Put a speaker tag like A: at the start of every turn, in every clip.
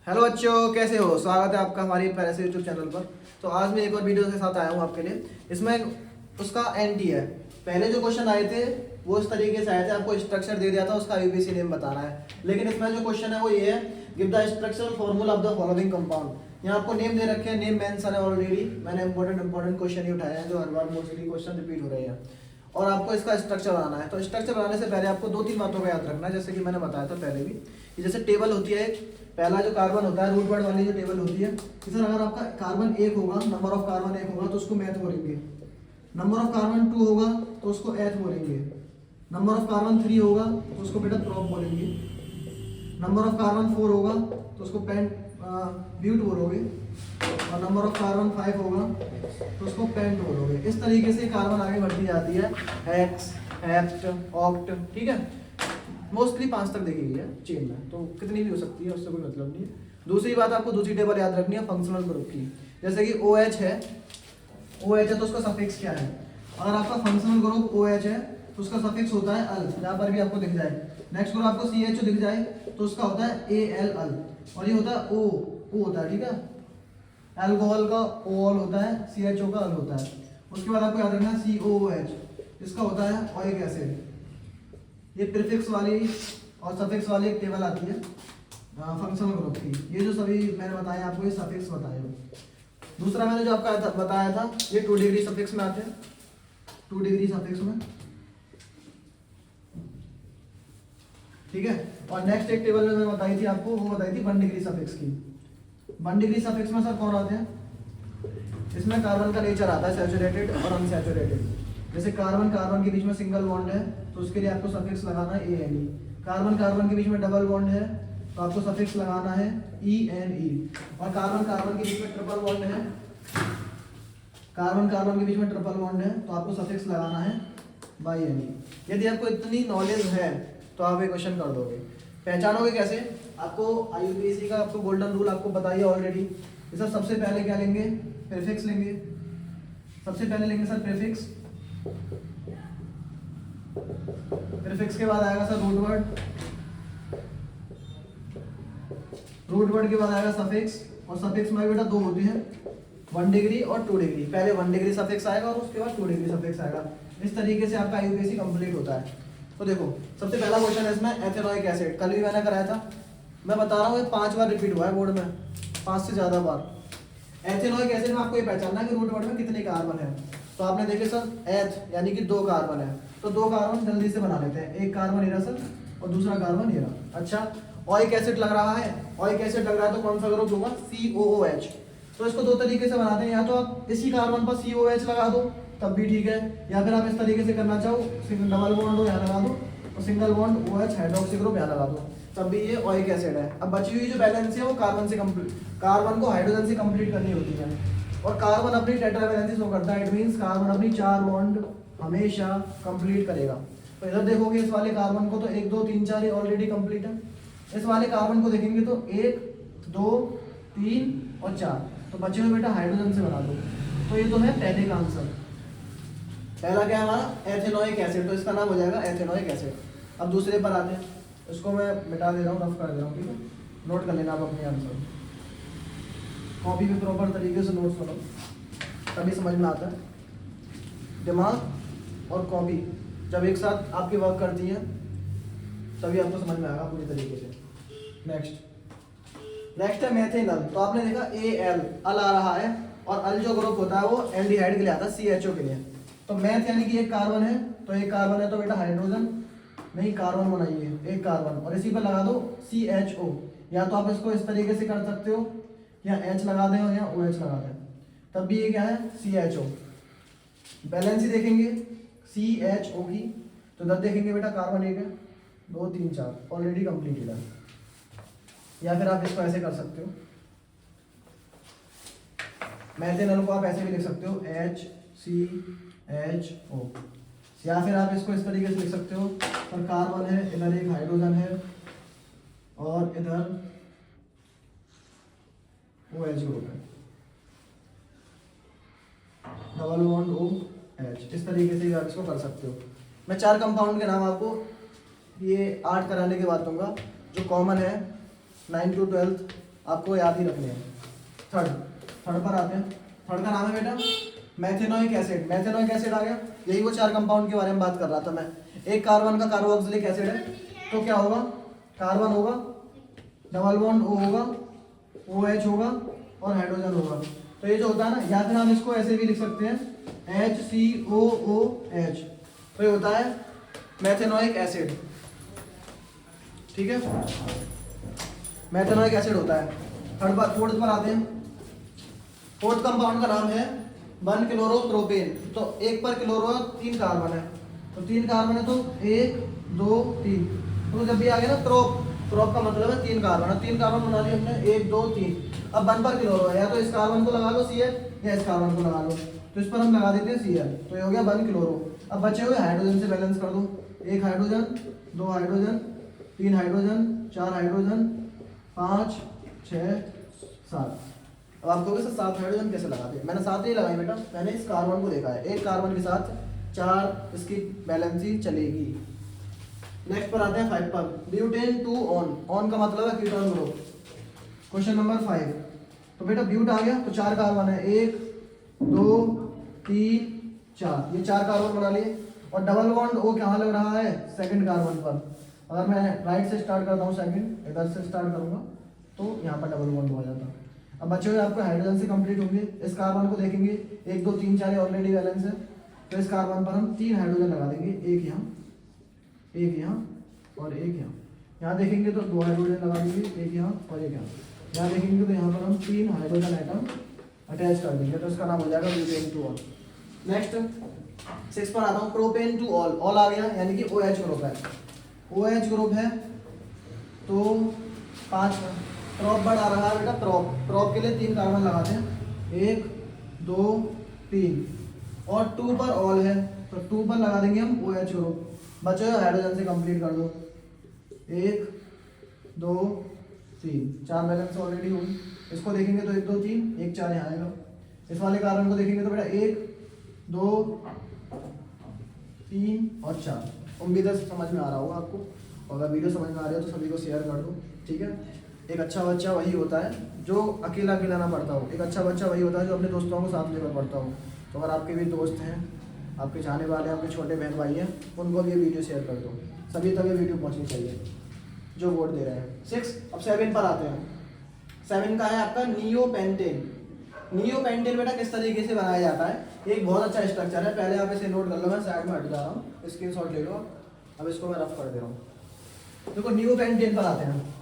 A: Hello बच्चों, कैसे हो? स्वागत है आपका हमारी पैरासे यूट्यूब चैनल पर। तो आज मैं एक और वीडियो के साथ आया हूँ आपके लिए। इसमें उसका एनटी है। पहले जो क्वेश्चन आए थे वो इस तरीके से आए थे, आपको स्ट्रक्चर दे दिया था, उसका यूबीसी नेम बताना है। लेकिन इसमें जो क्वेश्चन है वो ये है, give the structural formula of the following compound. यहाँ आपको नेम दे रखे हैं, नेम मेंशन है ऑलरेडी। मैंने इंपॉर्टेंट क्वेश्चन ही उठाए हैं जो हर बार मोस्टली क्वेश्चन रिपीट हो रहे हैं। और आपको इसका स्ट्रक्चर बनाना है। तो स्ट्रक्चर बनाने से पहले आपको 2-3 बातों का याद रखना है, जैसे कि मैंने बताया था पहले भी कि जैसे टेबल होती है, पहला जो कार्बन होता है रूट वर्ड वाली जो टेबल होती है, सर अगर आपका कार्बन 1 होगा, नंबर ऑफ कार्बन 1 होगा तो उसको मैथ बोलेंगे। नंबर ऑफ कार्बन 2 होगा तो उसको एथ बोलेंगे। नंबर ऑफ कार्बन 3 होगा तो उसको बेटा प्रॉप बोलेंगे। नंबर ऑफ कार्बन 4 होगा तो उसको ब्यूट बोलोगे। और नंबर ऑफ कार्बन 5 होगा तो उसको पेंट बोलोगे। इस तरीके से कार्बन आगे बढ़ती जाती है, हेक्स, हेप्ट, ऑक्ट, ठीक है। मोस्टली 5 तक देखी गई है चेन में, तो कितनी भी हो सकती है, उससे कोई मतलब नहीं है। दूसरी बात, आपको दूसरी टेबल याद रखनी है फंक्शनल ग्रुप की। जैसे कि OH है, OH है तो उसका सफिक्स क्या है। अगर आपका फंक्शनल ग्रुप OH है तो उसका सफिक्स होता है अल, यहाँ पर भी आपको दिख जाए। नेक्स्ट ग्रुप आपको CHO दिख जाए तो उसका होता है AL अल, और ये होता है O होता है, ठीक है। एल्कोहल का OL होता है, CHO का अल होता है। उसके बाद आपको याद रखना है COOH, इसका होता है ओइक एसिड। ये प्रीफिक्स वाली और सफिक्स वाली एक टेबल आती है फंक्शनल ग्रुप की। ये जो सभी मैंने बताया आपको, ये सफिक्स बताए हो। दूसरा मैंने जो आपका बताया था, ये 2 डिग्री सफिक्स में आते हैं, 2 डिग्री सफिक्स में, ठीक है। और नेक्स्ट एक टेबल में मैंने बताई थी आपको, वो बताई थी 1 डिग्री सफिक्स की। 1 डिग्री सफिक्स में सर कौन आते हैं? इसमें कार्बन का नेचर आता है सैचुरेटेड और अनसैचुरेटेड। जैसे कार्बन कार्बन के बीच में सिंगल बॉन्ड है तो उसके लिए आपको सफिक्स लगाना है ANE। कार्बन कार्बन के बीच में डबल बॉन्ड है तो आपको सफिक्स लगाना है ENE। और कार्बन कार्बन के बीच में ट्रिपल बॉन्ड है, कार्बन कार्बन के बीच में ट्रिपल बॉन्ड है तो आपको सफिक्स लगाना है BNE। यदि आपको इतनी नॉलेज है तो आप ये क्वेश्चन कर दोगे। पहचानोगे कैसे? आपको IUPAC का आपको गोल्डन रूल आपको बताइए ऑलरेडी। सर सबसे पहले क्या लेंगे? प्रीफिक्स लेंगे। सबसे पहले लेंगे सर प्रीफिक्स। प्रीफिक्स के बाद आएगा sir root word. Root word के बाद आएगा सफिक्स। और सफिक्स में बेटा 2 होती हैं, 1 डिग्री और 2 डिग्री। पहले 1 डिग्री सफिक्स आएगा और उसके बाद 2 डिग्री सफिक्स आएगा। इस तरीके से आपका IUPAC कंप्लीट होता है। तो देखो सबसे पहला क्वेश्चन है इसमें एथेनोइक एसिड। कल भी मैंने कराया था, मैं बता रहा हूँ 5 बार रिपीट हुआ है बोर्ड में, 5 से ज्यादा बार। एथेनोइक एसिड में आपको ये पहचानना है कि रूट वर्ड में कितने कार्बन है। तो आपने देखे सर एथ यानी कि 2 कार्बन है, तो 2 कार्बन जल्दी से बना लेते हैं। एक कार्बन इधर सर और दूसरा कार्बन इधर। अच्छा, ओइक एसिड लग रहा है, ओइक एसिड लग रहा है तो कौन सा ग्रुप होगा? COOH। तो इसको 2 तरीके से बनाते हैं, या तो आप इसी कार्बन पर COH लगा दो तब भी ठीक है, या फिर आप इस तरीके से करना चाहो, डबल बॉन्ड हो यहाँ लगा दो और single bond OH hydroxy group यहाँ लगा दो, तब भी ये ओइक एसिड है। अब बची हुई जो बैलेंस है वो कार्बन से कंप्लीट, कार्बन को हाइड्रोजन से कंप्लीट करनी होती है। और कार्बन अपनी टेट्रा वैलेंसी शो करता है, इट मींस कार्बन अपनी 4 बॉन्ड हमेशा कंप्लीट करेगा। तो इधर देखोगे इस वाले कार्बन को तो 1 2 3 4 ये ऑलरेडी कंप्लीट है। इस वाले कार्बन को देखेंगे तो 1 2 3 और 4, तो बचे हुए बेटा हाइड्रोजन से बना दो। तो ये तो है पहले का आंसर। पहला क्या है हमारा? एथेनोइक एसिड, तो इसका नाम हो जाएगा एथेनोइक एसिड। अब दूसरे पर आते हैं, इसको मैं मिटा दे रहा हूँ, रफ कर दे रहा हूँ, ठीक है। नोट कर लेना आप अपने आंसर, कॉपी में प्रॉपर तरीके से नोट्स करो तभी समझ में आता है। दिमाग और कॉपी जब एक साथ आपकी वर्क करती है तभी आपको समझ में आएगा पूरी तरीके से। नेक्स्ट है मेथेनल। तो आपने देखा AL अल आ रहा है, और अल जो ग्रुप होता है वो एल्डिहाइड के लिए आता है, CHO के लिए। तो मैथ यानी कि एक कार्बन है, तो एक कार्बन है तो बेटा हाइड्रोजन नहीं, कार्बन बनाइए एक कार्बन और इसी पर लगा दो CHO। या तो आप इसको इस तरीके से कर सकते हो, या H लगा दें या OH लगा दें, तब भी ये क्या है? CHO। बैलेंस ही देखेंगे CHO की, तो इधर देखेंगे बेटा कार्बन 1 है, 2 3 4 ऑलरेडी कंप्लीटेड है। या फिर आप इसको ऐसे कर सकते हो, मेथेनॉल को आप ऐसे भी लिख सकते हो HCHO। या फिर आप इसको इस तरीके से लिख सकते हो, पर कार्बन है, इधर एक हाइड्रोजन है और इधर OH ग्रुप है, डबल बॉन्ड OH। इस तरीके से आप इसको कर सकते हो। मैं 4 कंपाउंड के नाम आपको ये 8 कराने के बाद दूंगा, जो कॉमन है 9 to 12 आपको याद ही रखने हैं। थर्ड पर आते हैं। थर्ड का नाम है बेटा मैथेनोइक एसिड। मैथेनोइक एसिड आ गया, यही वो 4 कंपाउंड के बारे में बात कर रहा था मैं। एक कार्बन का कार्बोक्सिलिक एसिड है, तो क्या होगा, कार्बन होगा, डबल बॉन्ड O होगा, OH होगा और हाइड्रोजन होगा। तो ये जो होता है ना, या फिर हम इसको ऐसे भी लिख सकते हैं HCOOH, तो ये होता है मैथेनोइक एसिड। ठीक है, मैथेनोइक एसिड होता है। फोर्थ पर आते हैं। फोर्थ कंपाउंड का नाम है 1 क्लोरोप्रोपेन। तो एक पर क्लोरो 3 कार्बन है, तो 3 कार्बन है तो 1 2 3। तो जब भी आ गया ना क्रोप का मतलब है 3 कार्बन है, 3 कार्बन बना लिए हमने 1 2 3। अब 1 पर क्लोरो है, या तो इस कार्बन को लगा लो CH या इस कार्बन को लगा लो, तो इस पर हम लगा देते हैं Cl, तो ये हो गया 1 क्लोरो। अब बचे हुए हाइड्रोजन से बैलेंस कर दो, 1 हाइड्रोजन 2 हाइड्रोजन 3 हाइड्रोजन 4 हाइड्रोजन 5 6 7। अब आपको कैसे 7 हाइड्रोजन कैसे लगाते हैं, मैंने 7 नहीं लगाई बेटा, मैंने इस कार्बन को देखा है, एक कार्बन के साथ 4 इसकी बैलेंसिंग चलेगी। नेक्स्ट पर आते हैं 5 पर, ब्यूटेन 2 ऑन का मतलब है कीटोन ग्रुप। क्वेश्चन नंबर 5, तो बेटा ब्यूट आ गया, तो 4 कार्बन है, 1 2 3 4, ये 4 कार्बन बना लिए। और डबल बॉन्ड O कहाँ लग रहा है, सेकंड कार्बन पर। अगर मैं राइट से स्टार्ट करता हूँ, सेकंड इधर से स्टार्ट करूंगा तो यहाँ पर डबल बॉन्ड हो जाता। अब बच्चों हुए आपको हाइड्रोजन से कंप्लीट होंगे। इस कार्बन को देखेंगे 1 2 3 4 ऑलरेडी बैलेंस है, तो इस कार्बन पर हम 3 हाइड्रोजन लगा देंगे, एक यहाँ और एक यहाँ। यहाँ देखेंगे तो 2 हाइड्रोजन लगा देंगे, एक यहाँ और एक यहाँ। यहाँ देखेंगे तो यहाँ पर हम 3 हाइड्रोजन आइटम अटैच कर देंगे, तो इसका नाम हो जाएगा ब्यूटेन 2 ऑन। नेक्स्ट 6 पर आता हूँ, प्रोपेन 2 ऑल आ गया, यानी कि OH ग्रुप है। OH ग्रुप है तो 5 प्रॉप बर्ड आ रहा है बेटा, प्रॉप के लिए 3 कार्बन लगाते हैं, 1 2 3 और 2 पर ऑल है, तो 2 पर लगा देंगे हम OH ग्रुप। बचे हाइड्रोजन से कंप्लीट कर दो, 1 2 3 4 बैलेंस ऑलरेडी होगी। इसको देखेंगे तो 1 2 3 1 4 यहाँ आएगा। इस वाले कार्बन को देखेंगे तो बेटा 1 2 3 और 4। उम्मीद है समझ में आ रहा होगा आपको, और अगर वीडियो समझ में आ रही है तो सभी को शेयर कर दो। ठीक है, एक अच्छा बच्चा वही होता है जो अकेला ना पढ़ता हो, एक अच्छा बच्चा वही होता है जो अपने दोस्तों को साथ लेकर पढ़ता हो। तो अगर आपके भी दोस्त हैं, आपके चाहने वाले, आपके छोटे बहन भाई हैं, उनको भी ये वीडियो शेयर कर दो, सभी तक ये वीडियो पहुंचनी चाहिए जो वोट दे रहे हैं। 6 अब 7 पर आते हैं। 7 का है आपका नियोपेंटेन। नियोपेंटेन बेटा किस तरीके से बनाया जाता है, एक बहुत अच्छा स्ट्रक्चर है, पहले आप इसे नोट कर लो, मैं साइड में हट जा रहा हूँ, स्क्रीनशॉट ले लो। अब इसको मैं रफ कर दे रहा हूँ। देखो नियोपेंटेन पर आते हैं।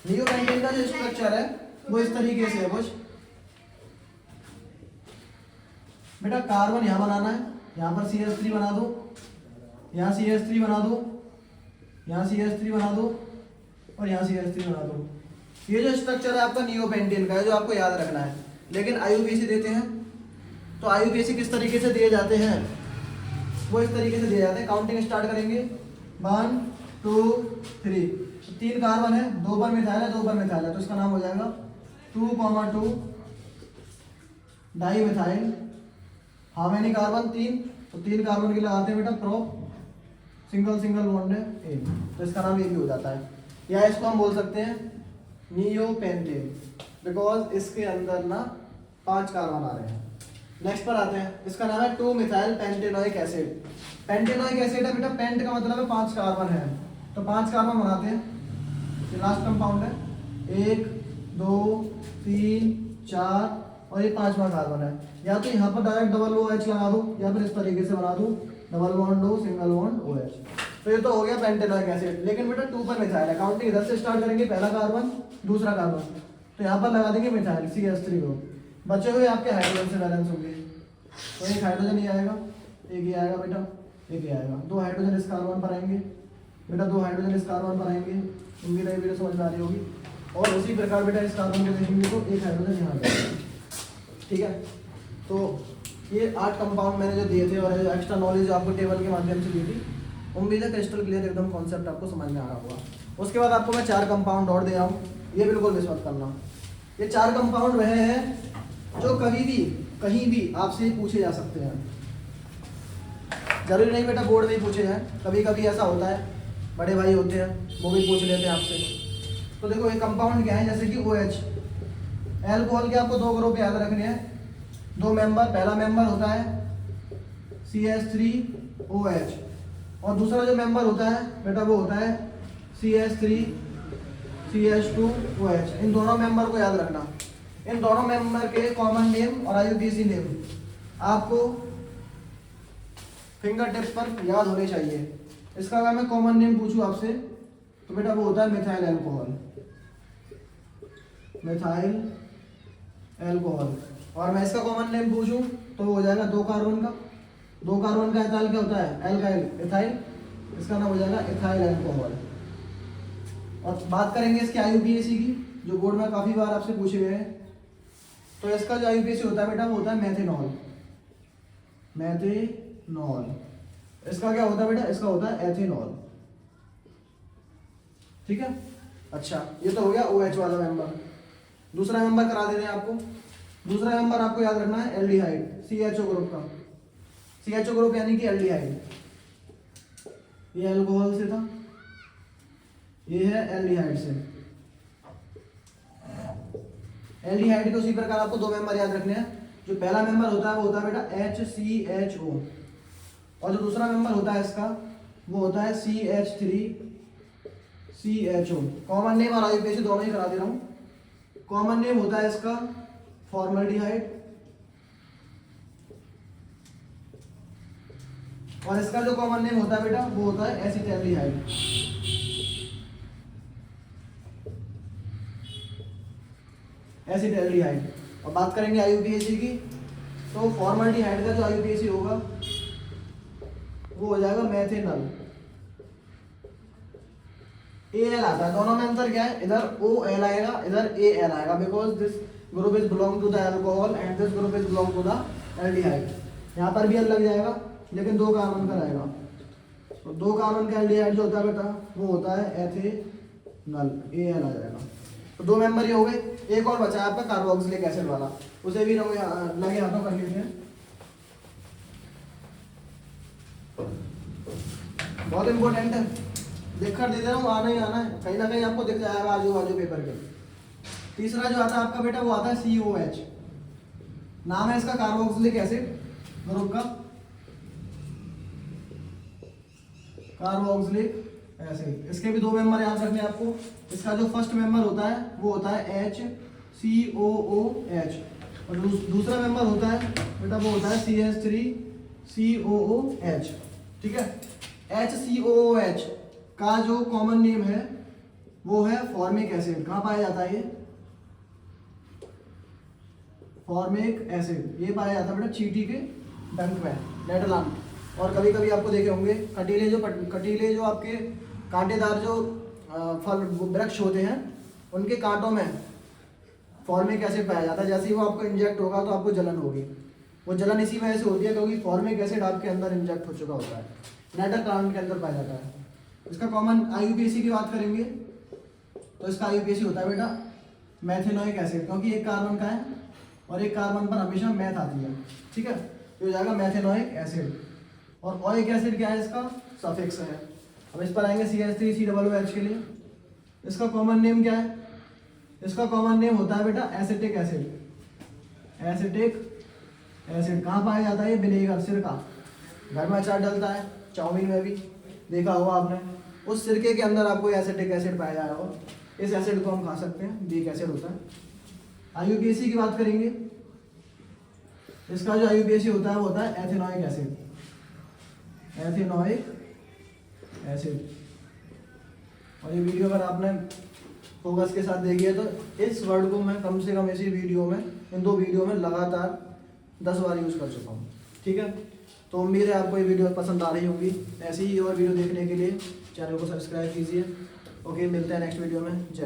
A: नियोपेंटेन का जो स्ट्रक्चर है वो इस तरीके से है कुछ। बेटा कार्बन यहाँ बनाना है, यहाँ पर CH3 बना दो, यहाँ CH3 बना दो, यहाँ CH3 बना दो और यहाँ CH3 बना दो। ये जो स्ट्रक्चर है आपका नियोपेंटेन का है, जो आपको याद रखना है। लेकिन IUPAC देते हैं, तो IUPAC किस तरीके से दिए जाते हैं, वो इस तरीके से दिए जाते हैं। काउंटिंग स्टार्ट करेंगे 1 2 3, 3 कार्बन है, 2 पर मिथाइल है, 2 पर मिथाइल है, तो इसका नाम हो जाएगा 2,2 di methyl. How many carbon, 3, तो 3 कार्बन के लगाते हैं बेटा प्रोप, सिंगल बॉन्ड है 1, तो इसका नाम ये भी हो जाता है। या इसको हम बोल सकते हैं नियोपेंटेन, बिकॉज इसके अंदर ना 5 कार्बन आ रहे हैं। नेक्स्ट पर आते हैं, इसका नाम है 2 methyl pentanoic acid. Pentanoic acid है बेटा, पेंट का मतलब है 5 कार्बन है, तो 5 कार्बन बनाते हैं। ये लास्ट कंपाउंड है, 1 2 3 4 और ये 5वां कार्बन है। या तो यहाँ पर डायरेक्ट डबल OH लगा दो, या फिर इस तरीके से बना दो, double bond O single bond OH। तो ये तो हो गया पेंटेनोइक एसिड। लेकिन बेटा 2 पर मिथाइल है, काउंटिंग इधर से स्टार्ट करेंगे, पहला कार्बन दूसरा कार्बन, तो यहाँ पर लगा देंगे मिथाइल CH3 को। बचे हुए आपके हाइड्रोजन से बैलेंस होंगे, तो एक हाइड्रोजन ही आएगा, एक ही आएगा बेटा, एक ही आएगा। 2 हाइड्रोजन इस कार्बन पर आएंगे बेटा, 2 हाइड्रोजन इस कार्बन पर आएंगे। उम्मीद है वीडियो समझ में आ रही होगी। और उसी प्रकार बेटा इस कार्बन को देखेंगे तो एक हाइड्रोजन यहाँ जाएगा। ठीक है, तो ये 8 कंपाउंड मैंने जो दिए थे और जो एक्स्ट्रा नॉलेज आपको टेबल के माध्यम से दी थी, उम्मीद है क्रिस्टल क्लियर एकदम कॉन्सेप्ट आपको समझ में आ रहा होगा। उसके बाद आपको मैं 4 कंपाउंड और दे रहा हूँ, ये बिल्कुल मिस मत करना। ये 4 कंपाउंड वह हैं जो कभी भी कहीं भी आपसे पूछे जा सकते हैं। जरूरी नहीं बेटा बोर्ड में ही पूछे जाए, कभी कभी ऐसा होता है, बड़े भाई होते हैं वो भी पूछ लेते हैं आपसे। तो देखो ये कंपाउंड क्या है, जैसे कि OH। एल्कोहल के आपको दो ग्रुप याद रखने हैं, दो मेंबर। पहला मेंबर होता है CH3OH और दूसरा जो मेंबर होता है बेटा वो होता है CH3CH2OH। इन दोनों मेंबर को याद रखना। इन दोनों मेंबर के कॉमन नेम और IUPAC नेम आपको फिंगर टिप्स पर याद होने चाहिए। इसका अगर मैं कॉमन नेम पूछूं आपसे तो बेटा वो होता है मिथाइल अल्कोहल, मिथाइल अल्कोहल। और मैं इसका कॉमन नेम पूछूं तो वो हो जाएगा दो कार्बन का एथाइल क्या होता है, एल्काइल इथाइल। इसका नाम हो जाएगा इथाइल अल्कोहल। और बात करेंगे इसके IUPAC की, जो बोर्ड में काफी बार आपसे पूछे गए हैं। तो इसका जो IUPAC होता है बेटा वो होता है मेथेनॉल। इसका क्या होता है बेटा, इसका होता है एथेनॉल। ठीक है, अच्छा ये तो हो गया OH वाला मेंबर। दूसरा मेंबर करा दे रहे हैं आपको। दूसरा मेंबर आपको याद रखना है एल्डिहाइड, CHO ग्रुप का। CHO ग्रुप यानी कि एल्डिहाइड। ये अल्कोहल से था, ये है एल्डिहाइड से। एल्डिहाइड के उसी प्रकार आपको दो मेंबर याद रखने हैं। जो पहला मेंबर होता है वो होता है बेटा HCHO और जो दूसरा मेंबर होता है इसका वो होता है CH3CHO। कॉमन नेम और IUPAC दोनों ही करा दे रहा हूं। कॉमन नेम होता है इसका फॉर्मल्डिहाइड और इसका जो कॉमन नेम होता है बेटा वो होता है एसिटैल्डिहाइड। एसिटैल्डिहाइड। और बात करेंगे IUPAC की, तो फॉर्मल्डिहाइड का जो IUPAC होगा वो हो जाएगा मेथेनॉल। AL आता है, दोनों में अंतर क्या है, इधर OL आएगा इधर AL आएगा, because this group is belong to the alcohol and this group is belong to the aldehyde. यहाँ पर भी L लग जाएगा लेकिन दो कार्बन का रहेगा। तो दो कार्बन का एल्डिहाइड जो होता है बेटा वो होता है एथेनॉल, AL आ जाएगा। तो दो मेंबर ही हो गए। एक और बचा है आपका कार्बोक्सिलिक एसिड वाला, उसे भी लगे हाथों कर लेते हैं। बहुत इंपॉर्टेंट है, देख कर दे दे रहा हूँ, आना ही आना है, कहीं ना कहीं आपको दिख जाएगा आजू बाजू पेपर के। तीसरा जो आता है आपका बेटा वो आता है COH। नाम है इसका कार्बोक्सिलिक एसिड ग्रुप का, कार्बोक्सिलिक एसिड। इसके भी दो मेंबर याद रखने हैं आपको। इसका जो फर्स्ट मेंबर होता है वो होता है HCOOH और दूसरा मेंबर होता है बेटा वो होता है CH3COOH। ठीक है, HCOOH का जो कॉमन नेम है वो है फॉर्मिक एसिड। कहाँ पाया जाता है ये फॉर्मिक एसिड? ये पाया जाता है बेटा चींटी के डंक में, नेटलान। और कभी कभी आपको देखे होंगे कटीले जो आपके कांटेदार जो फल वृक्ष होते हैं उनके कांटों में फॉर्मिक एसिड पाया जाता है। जैसे ही वो आपको इंजेक्ट होगा तो आपको जलन होगी। वो जलन इसी वजह से होती है क्योंकि फॉर्मिक एसिड आपके अंदर इंजेक्ट हो चुका होता है, नेटर प्लांट के अंदर पाया जाता है। इसका कॉमन IUPAC की बात करेंगे तो इसका IUPAC होता है बेटा मैथेनोइक एसिड, क्योंकि एक कार्बन का है और एक कार्बन पर हमेशा मैथ आती है। ठीक है, तो हो जाएगा मैथेनोइक एसिड। और ओइक एसिड क्या है, इसका सफिक्स है। अब इस पर आएंगे CH3COOH के लिए। इसका कॉमन नेम क्या है? इसका कॉमन नेम होता है बेटा एसिटिक एसिड। एसिटिक एसिड कहाँ पाया जाता है? ये विनेगर, सिरका। घर में अचार डलता है, चाउमीन में भी देखा होगा आपने, उस सिरके के अंदर आपको एसिटिक एसिड पाया जा रहा होगा। इस एसिड को हम खा सकते हैं, वीक एसिड होता है। IUPAC की बात करेंगे, इसका जो IUPAC होता है वो होता है एथेनोइक एसिड। Ethanoic acid. और ये वीडियो अगर आपने फोकस के साथ देखी है तो इस वर्ड को मैं कम से कम इसी वीडियो में, इन दो वीडियो में लगातार 10 बार यूज़ कर चुका हूँ। ठीक है, तो उम्मीद है आपको ये वीडियो पसंद आ रही होगी। ऐसी ही और वीडियो देखने के लिए चैनल को सब्सक्राइब कीजिए। ओके, मिलते हैं नेक्स्ट वीडियो में। जय